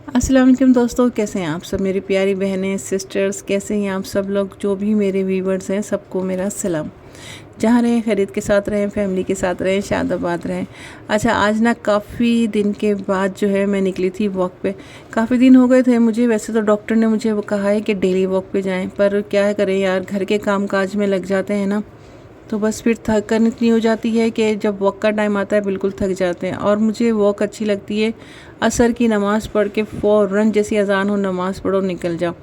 अस्सलाम वालेकुम दोस्तों, कैसे हैं आप सब मेरी प्यारी बहनें सिस्टर्स। कैसे हैं आप सब लोग जो भी मेरे व्यूवर्स हैं, सबको मेरा सलाम। जहाँ रहें खैरियत के साथ रहें, फैमिली के साथ रहें, शादाबाद रहें। अच्छा, आज ना काफ़ी दिन के बाद जो है मैं निकली थी वॉक पे। काफ़ी दिन हो गए थे मुझे, वैसे तो डॉक्टर ने मुझे वो कहा है कि डेली वॉक पे जाएं, पर क्या करें यार, घर के काम काज में लग जाते हैं ना, तो बस फिर थकन इतनी हो जाती है कि जब वॉक का टाइम आता है बिल्कुल थक जाते हैं। और मुझे वॉक अच्छी लगती है असर की नमाज़ पढ़ के फ़ौरन जैसी अजान हो नमाज़ पढ़ो निकल जाओ।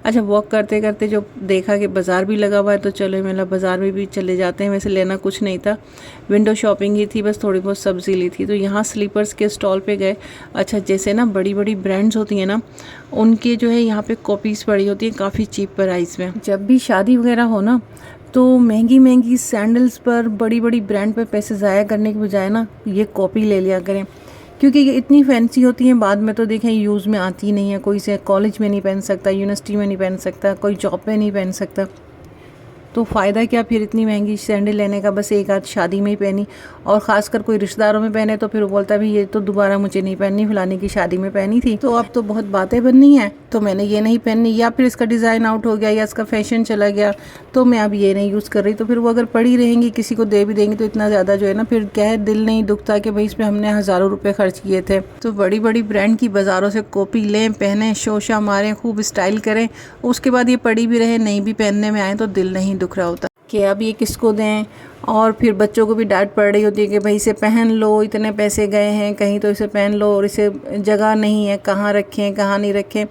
अच्छा, वॉक करते करते जो देखा कि बाज़ार भी लगा हुआ है, तो चलो मेला बाज़ार में भी चले जाते हैं। वैसे लेना कुछ नहीं था, विंडो शॉपिंग ही थी, बस थोड़ी बहुत सब्ज़ी ली थी। तो यहाँ स्लीपर्स के स्टॉल पे गए। अच्छा, जैसे ना बड़ी बड़ी ब्रांड्स होती हैं ना, उनके जो है यहाँ पे कॉपीज़ पड़ी होती हैं काफ़ी चीप प्राइस में। जब भी शादी वगैरह हो ना, तो महंगी महंगी सैंडल्स पर बड़ी बड़ी ब्रांड पर पैसे ज़ाया करने के बजाय ना ये कॉपी ले लिया करें, क्योंकि ये इतनी फैंसी होती हैं, बाद में तो देखें यूज़ में आती नहीं है। कोई से कॉलेज में नहीं पहन सकता, यूनिवर्सिटी में नहीं पहन सकता, कोई जॉब पे नहीं पहन सकता, तो फ़ायदा क्या फिर इतनी महंगी सैंडल लेने का। बस एक आध शादी में ही पहनी, और ख़ासकर कोई रिश्तेदारों में पहने तो फिर वो बोलता है भी ये तो दोबारा मुझे नहीं पहननी, फलाने की शादी में पहनी थी। तो अब तो बहुत बातें बननी है, तो मैंने ये नहीं पहननी, या फिर इसका डिज़ाइन आउट हो गया या इसका फैशन चला गया, तो मैं अब ये नहीं यूज़ कर रही। तो फिर वो अगर पड़ी रहेंगी, किसी को दे भी देंगे, तो इतना ज़्यादा जो है ना, फिर क्या है, दिल नहीं दुखता कि भाई इसमें हमने हज़ारों रुपये खर्च किए थे। तो बड़ी बड़ी ब्रांड की बाज़ारों से कॉपी लें, पहने, शोशा मारें, खूब स्टाइल करें, उसके बाद ये पड़ी भी रहे, नहीं भी पहनने में आए तो दिल नहीं दुख रहा होता कि अब ये किसको दें। और फिर बच्चों को भी डांट पड़ रही होती है कि भाई इसे पहन लो, इतने पैसे गए हैं कहीं तो इसे पहन लो, और इसे जगह नहीं है, कहाँ रखें कहाँ नहीं रखें।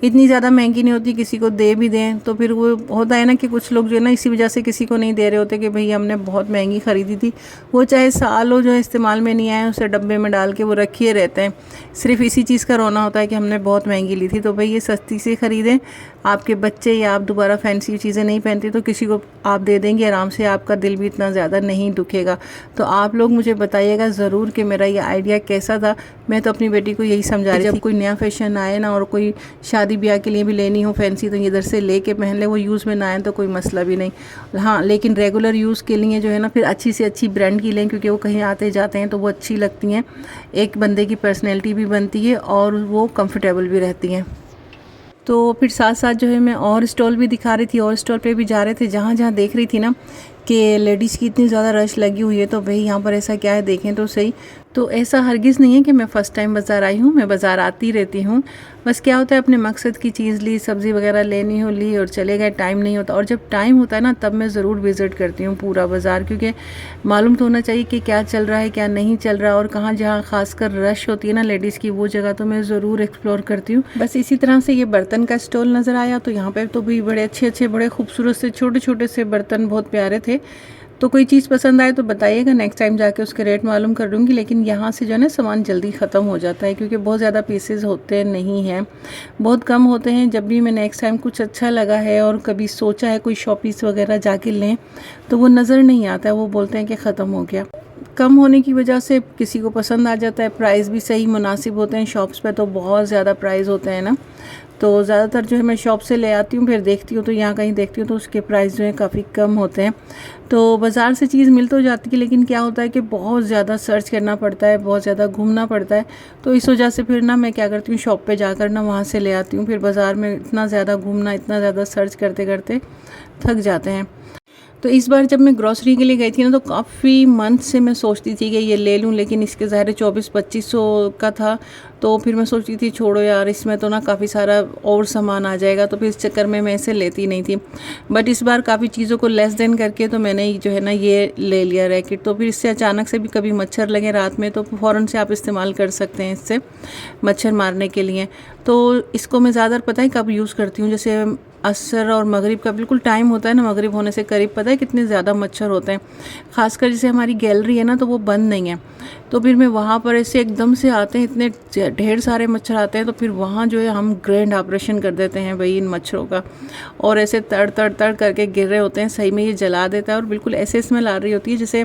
इतनी ज़्यादा महंगी नहीं होती, किसी को दे भी दें तो फिर वो होता है ना कि कुछ लोग जो है ना इसी वजह से किसी को नहीं दे रहे होते कि भाई हमने बहुत महंगी ख़रीदी थी, वो चाहे सालों जो है इस्तेमाल में नहीं आए, उसे डब्बे में डाल के वो रखिए रहते हैं। सिर्फ इसी चीज़ का रोना होता है कि हमने बहुत महंगी ली थी। तो भाई ये सस्ती से ख़रीदें, आपके बच्चे या आप दोबारा फैंसी चीज़ें नहीं पहनती तो किसी को आप दे देंगे आराम से, आपका दिल भी इतना ज़्यादा नहीं दुखेगा। तो आप लोग मुझे बताइएगा ज़रूर कि मेरा ये आइडिया कैसा था। मैं तो अपनी बेटी को यही समझा रही थी, जब कोई नया फैशन आए ना, और कोई शादी ब्याह के लिए भी लेनी हो फैंसी, तो इधर से लेके पहन ले, वो यूज़ में ना आए तो कोई मसला भी नहीं। हाँ, लेकिन रेगुलर यूज़ के लिए जो है ना, फिर अच्छी से अच्छी ब्रांड की लें, क्योंकि वो कहीं आते जाते हैं तो वो अच्छी लगती हैं, एक बंदे की पर्सनैलिटी भी बनती है और वो कंफर्टेबल भी रहती हैं। तो फिर साथ साथ जो है मैं और स्टॉल भी दिखा रही थी, और स्टॉल पे भी जा रहे थे, जहाँ जहाँ देख रही थी ना कि लेडीज़ की इतनी ज़्यादा रश लगी हुई है, तो भाई यहाँ पर ऐसा क्या है, देखें तो सही। तो ऐसा हरगिज़ नहीं है कि मैं फ़र्स्ट टाइम बाज़ार आई हूँ, मैं बाज़ार आती रहती हूँ। बस क्या होता है, अपने मकसद की चीज़ ली, सब्ज़ी वगैरह लेनी हो ली और चले गए, टाइम नहीं होता। और जब टाइम होता है ना, तब मैं ज़रूर विज़िट करती हूँ पूरा बाज़ार, क्योंकि मालूम तो होना चाहिए कि क्या चल रहा है क्या नहीं चल रहा, और कहाँ जहाँ ख़ासकर रश होती है ना लेडीज़ की, वो जगह तो मैं ज़रूर एक्सप्लोर करती हूँ। बस इसी तरह से ये बर्तन का स्टॉल नज़र आया, तो यहाँ पर तो भी बड़े अच्छे अच्छे बड़े खूबसूरत से छोटे छोटे से बर्तन बहुत प्यारे थे। तो कोई चीज़ पसंद आए तो बताइएगा, नेक्स्ट टाइम जाके उसके रेट मालूम कर लूँगी। लेकिन यहाँ से जो है ना सामान जल्दी ख़त्म हो जाता है, क्योंकि बहुत ज़्यादा पीसेस होते नहीं हैं, बहुत कम होते हैं। जब भी मैं नेक्स्ट टाइम कुछ अच्छा लगा है और कभी सोचा है कोई शॉपीस वगैरह जाके लें, तो वो नज़र नहीं आता है, वो बोलते हैं कि ख़त्म हो गया। कम होने की वजह से किसी को पसंद आ जाता है, प्राइस भी सही मुनासिब होते हैं। शॉप्स पे तो बहुत ज़्यादा प्राइस होते हैं ना, तो ज़्यादातर जो है मैं शॉप से ले आती हूँ, फिर देखती हूँ तो यहाँ कहीं देखती हूँ तो उसके प्राइस जो है काफ़ी कम होते हैं। तो बाज़ार से चीज़ मिल तो जाती है, लेकिन क्या होता है कि बहुत ज़्यादा सर्च करना पड़ता है, बहुत ज़्यादा घूमना पड़ता है। तो इस वजह से फिर ना मैं क्या करती हूँ, शॉप पे जाकर ना वहाँ से ले आती हूँ। फिर बाज़ार में इतना ज़्यादा घूमना, इतना ज़्यादा सर्च करते करते थक जाते हैं। तो इस बार जब मैं ग्रॉसरी के लिए गई थी ना, तो काफ़ी मंथ से मैं सोचती थी कि ये ले लूँ, लेकिन इसके ज़ाहिर 2400-2500 का था। तो फिर मैं सोचती थी छोड़ो यार, इसमें तो ना काफ़ी सारा और सामान आ जाएगा, तो फिर इस चक्कर में मैं इसे लेती नहीं थी। बट इस बार काफ़ी चीज़ों को लेस देन करके तो मैंने जो है ना ये ले लिया रैकेट। तो फिर इससे अचानक से भी कभी मच्छर लगे रात में, तो फ़ौरन से आप इस्तेमाल कर सकते हैं इससे मच्छर मारने के लिए। तो इसको मैं ज़्यादा पता है कब यूज़ करती हूँ, जैसे असर और मगरिब का बिल्कुल टाइम होता है ना, मगरिब होने से करीब, पता है कितने ज़्यादा मच्छर होते हैं। ख़ासकर जैसे हमारी गैलरी है ना, तो वो बंद नहीं है, तो फिर मैं वहाँ पर ऐसे एकदम से आते हैं, इतने ढेर सारे मच्छर आते हैं। तो फिर वहाँ जो है हम ग्रैंड ऑपरेशन कर देते हैं भाई इन मच्छरों का, और ऐसे तड़ तड़ तड़ करके गिर रहे होते हैं, सही में ये जला देता है। और बिल्कुल ऐसे स्मेल आ रही होती है जैसे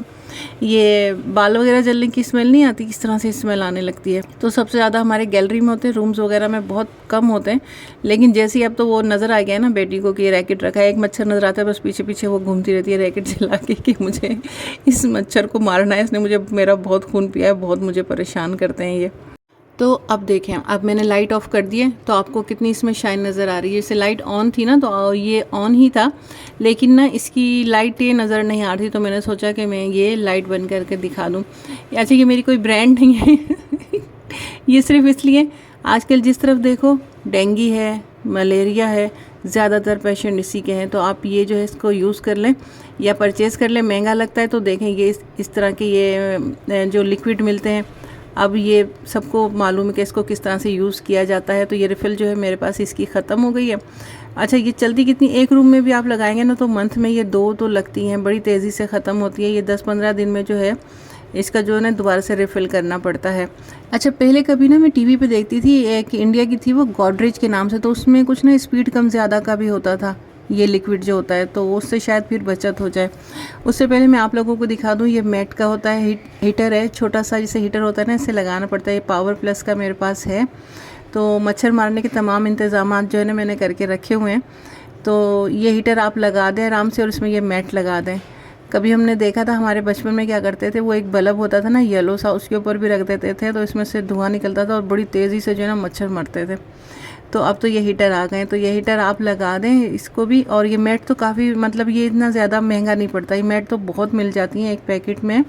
ये बाल वगैरह जलने की स्मेल नहीं आती, इस तरह से स्मेल आने लगती है। तो सबसे ज़्यादा हमारे गैलरी में होते हैं, रूम्स वगैरह में बहुत कम होते हैं। लेकिन जैसे ही अब तो वो नज़र आ गया है ना बेटी को कि रैकेट रखा है, एक मच्छर नज़र आता है, बस पीछे पीछे वो घूमती रहती है रैकेट जला के कि मुझे इस मच्छर को मारना है, इसने मुझे मेरा बहुत खून पिया है, बहुत मुझे परेशान करते हैं ये। तो अब देखें, अब मैंने लाइट ऑफ कर दी है तो आपको कितनी इसमें शाइन नज़र आ रही है। जैसे लाइट ऑन थी ना तो ये ऑन ही था, लेकिन ना इसकी लाइट ये नज़र नहीं आ रही, तो मैंने सोचा कि मैं ये लाइट बंद करके दिखा दूँ। अच्छा, ये मेरी कोई ब्रांड नहीं है ये सिर्फ इसलिए, आजकल जिस तरफ देखो डेंगू है, मलेरिया है, ज़्यादातर पेशेंट इसी के हैं। तो आप ये जो है इसको यूज़ कर लें या परचेज़ कर लें। महंगा लगता है तो देखें ये इस तरह के ये जो लिक्विड मिलते हैं, अब ये सबको मालूम है कि इसको किस तरह से यूज़ किया जाता है। तो ये रिफ़िल जो है मेरे पास इसकी ख़त्म हो गई है। अच्छा, ये चलती कितनी, एक रूम में भी आप लगाएंगे ना तो मंथ में ये 2 तो लगती हैं, बड़ी तेज़ी से ख़त्म होती है। ये 10-15 दिन में जो है इसका जो है ना दोबारा से रिफ़िल करना पड़ता है। अच्छा, पहले कभी ना मैं टीवी पे देखती थी, एक इंडिया की थी वो गॉडरेज के नाम से, तो उसमें कुछ ना स्पीड कम ज़्यादा का भी होता था ये लिक्विड जो होता है, तो उससे शायद फिर बचत हो जाए। उससे पहले मैं आप लोगों को दिखा दूँ, ये मैट का होता है, हीटर है, छोटा सा जैसे हीटर होता है ना, इसे लगाना पड़ता है। ये पावर प्लस का मेरे पास है। तो मच्छर मारने के तमाम इंतज़ाम जो है ना मैंने करके रखे हुए हैं। तो ये हीटर आप लगा दें आराम से और इसमें ये मैट लगा दें। कभी हमने देखा था हमारे बचपन में क्या करते थे, वो एक बल्ब होता था ना येलो सा, उसके ऊपर भी रख देते थे तो इसमें से धुआं निकलता था और बड़ी तेज़ी से जो है ना मच्छर मरते थे। तो अब तो ये हीटर आ गए, तो ये हीटर आप लगा दें इसको भी। और ये मैट तो काफ़ी, मतलब ये इतना ज़्यादा महंगा नहीं पड़ता, ये मैट तो बहुत मिल जाती हैं एक पैकेट में।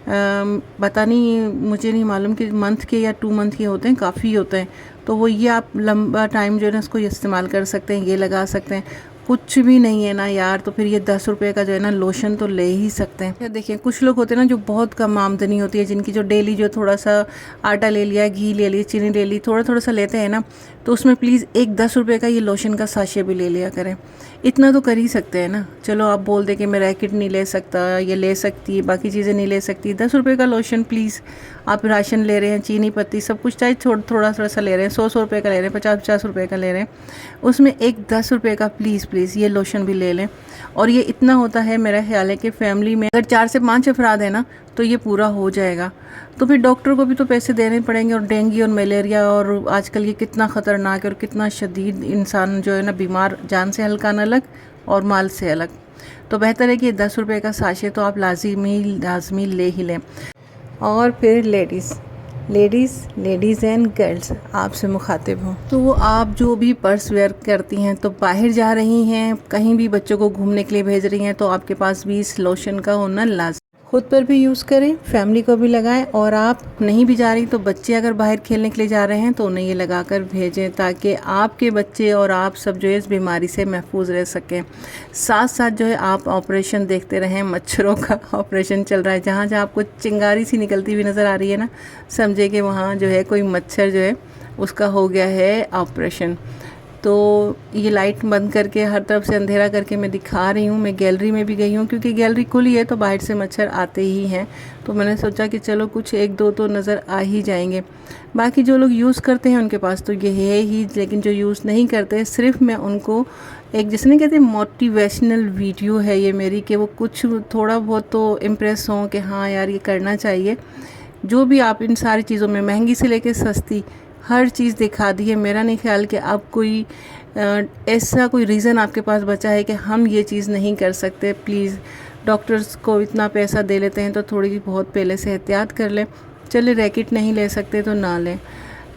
पता नहीं, मुझे नहीं मालूम कि मंथ के या 2 मंथ के होते हैं, काफ़ी होते हैं। तो वो ये आप लंबा टाइम जो है ना इसको इस्तेमाल कर सकते हैं, ये लगा सकते हैं। कुछ भी नहीं है ना यार, तो फिर ये 10 रुपये का जो है ना लोशन तो ले ही सकते हैं। देखिए, कुछ लोग होते हैं ना जो बहुत कम आमदनी होती है, जिनकी जो डेली जो थोड़ा सा आटा ले लिया, घी ले लिया, चीनी ले ली, थोड़ा थोड़ा सा लेते हैं ना, तो उसमें प्लीज़ एक 10 रुपये का ये लोशन का साशे भी ले लिया करें। इतना तो कर ही सकते हैं ना। चलो आप बोल दे कि मैं रैकेट नहीं ले सकता, ये ले सकती, बाकी चीज़ें नहीं ले सकती, 10 रुपये का लोशन प्लीज़। आप राशन ले रहे हैं, चीनी पत्ती सब कुछ, चाहे थोड़ा थोड़ा सा ले रहे हैं, 100 रुपये का ले रहे हैं, 50 रुपये का ले रहे हैं, उसमें एक 10 रुपये का प्लीज़ ये लोशन भी ले लें। और ये इतना होता है, मेरा ख्याल है कि फैमिली में अगर 4 से 5 अफराद है ना तो ये पूरा हो जाएगा। तो फिर डॉक्टर को भी तो पैसे देने पड़ेंगे, और डेंगू और मलेरिया और आजकल ये कितना ख़तरनाक है और कितना शदीद, इंसान जो है ना बीमार, जान से हल्का न अलग और माल से अलग। तो बेहतर है कि 10 रुपये का साशे तो आप लाजमी ले ही लें। और फिर लेडीज़ एंड गर्ल्स आपसे मुखातिब हूँ, तो वो आप जो भी पर्स वेयर करती हैं, तो बाहर जा रही हैं, कहीं भी बच्चों को घूमने के लिए भेज रही हैं, तो आपके पास भी इस लोशन का होना लाज़मी। खुद पर भी यूज़ करें, फैमिली को भी लगाएं, और आप नहीं भी जा रही तो बच्चे अगर बाहर खेलने के लिए जा रहे हैं तो उन्हें ये लगा कर भेजें, ताकि आपके बच्चे और आप सब जो है इस बीमारी से महफूज रह सकें। साथ साथ जो है आप ऑपरेशन देखते रहें, मच्छरों का ऑपरेशन चल रहा है, जहाँ जहाँ आपको चिंगारी सी निकलती हुई नज़र आ रही है ना, समझे कि वहाँ जो है कोई मच्छर जो है उसका हो गया है ऑपरेशन। तो ये लाइट बंद करके हर तरफ से अंधेरा करके मैं दिखा रही हूँ। मैं गैलरी में भी गई हूँ क्योंकि गैलरी खुली है तो बाहर से मच्छर आते ही हैं, तो मैंने सोचा कि चलो कुछ 1-2 तो नज़र आ ही जाएंगे। बाकी जो लोग यूज़ करते हैं उनके पास तो ये है ही, लेकिन जो यूज़ नहीं करते, सिर्फ मैं उनको एक, जिसने कहते हैं मोटिवेशनल वीडियो है ये मेरी, कि वो कुछ थोड़ा बहुत तो इम्प्रेस हों कि हाँ यार ये करना चाहिए। जो भी आप इन सारी चीज़ों में, महंगी से लेकर सस्ती, हर चीज़ दिखा दी है। मेरा नहीं ख्याल कि अब कोई ऐसा कोई रीज़न आपके पास बचा है कि हम ये चीज़ नहीं कर सकते। प्लीज़, डॉक्टर्स को इतना पैसा दे लेते हैं तो थोड़ी बहुत पहले से एहतियात कर लें। चले रैकेट नहीं ले सकते तो ना लें,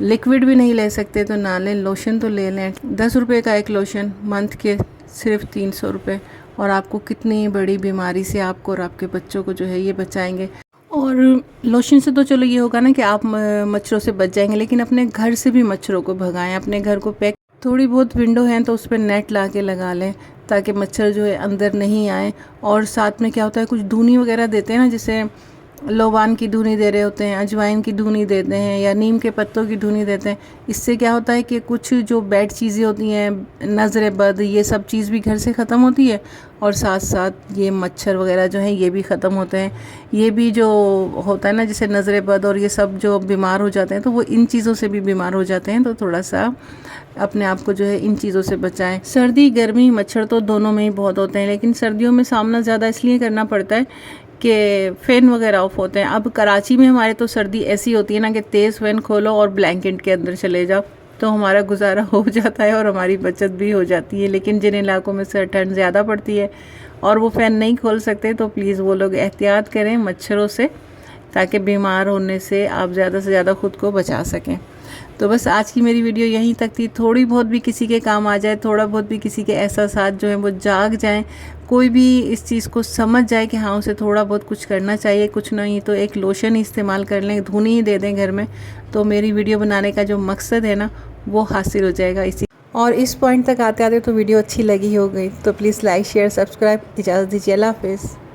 लिक्विड भी नहीं ले सकते तो ना लें, लोशन तो ले लें। 10 रुपये का एक लोशन, मंथ के सिर्फ 300 रुपये, और आपको कितनी बड़ी बीमारी से आपको और आपके बच्चों को जो है ये बचाएंगे। और लोशन से तो चलो ये होगा ना कि आप मच्छरों से बच जाएंगे, लेकिन अपने घर से भी मच्छरों को भगाएं। अपने घर को पैक, थोड़ी बहुत विंडो हैं तो उस पर नेट ला के लगा लें ताकि मच्छर जो है अंदर नहीं आए। और साथ में क्या होता है, कुछ धूनी वगैरह देते हैं ना, जैसे लोबान की धुनी दे रहे होते हैं, अजवाइन की धुनी देते हैं, या नीम के पत्तों की धुनी देते हैं। इससे क्या होता है कि कुछ जो बैड चीज़ें होती हैं, नज़र बद, ये सब चीज़ भी घर से ख़त्म होती है, और साथ साथ ये मच्छर वगैरह जो हैं ये भी ख़त्म होते हैं। ये भी जो होता है ना, जैसे नज़र बद और ये सब जो बीमार हो जाते हैं, तो वो इन चीज़ों से भी बीमार हो जाते हैं। तो थोड़ा सा अपने आप को जो है इन चीज़ों से बचाएं। सर्दी गर्मी मच्छर तो दोनों में ही बहुत होते हैं, लेकिन सर्दियों में सामना ज़्यादा इसलिए करना पड़ता है कि फ़ैन वगैरह ऑफ होते हैं। अब कराची में हमारे तो सर्दी ऐसी होती है ना कि तेज़ फ़ैन खोलो और ब्लैंकेट के अंदर चले जाओ, तो हमारा गुजारा हो जाता है और हमारी बचत भी हो जाती है। लेकिन जिन इलाकों में से ठंड ज़्यादा पड़ती है और वो फ़ैन नहीं खोल सकते, तो प्लीज़ वो लोग एहतियात करें मच्छरों से, ताकि बीमार होने से आप ज़्यादा से ज़्यादा खुद को बचा सकें। तो बस आज की मेरी वीडियो यहीं तक थी। थोड़ी बहुत भी किसी के काम आ जाए, थोड़ा बहुत भी किसी के एहसास जो हैं वो जाग जाएं, कोई भी इस चीज़ को समझ जाए कि हाँ उसे थोड़ा बहुत कुछ करना चाहिए, कुछ नहीं तो एक लोशन ही इस्तेमाल कर लें, धुनी ही दे दें घर में, तो मेरी वीडियो बनाने का जो मकसद है ना वो हासिल हो जाएगा। इसी और इस पॉइंट तक आते आते तो वीडियो अच्छी लगी हो गई तो प्लीज़ लाइक शेयर सब्सक्राइब। इजाज़त दीजिए, अल्लाह हाफ़िज़।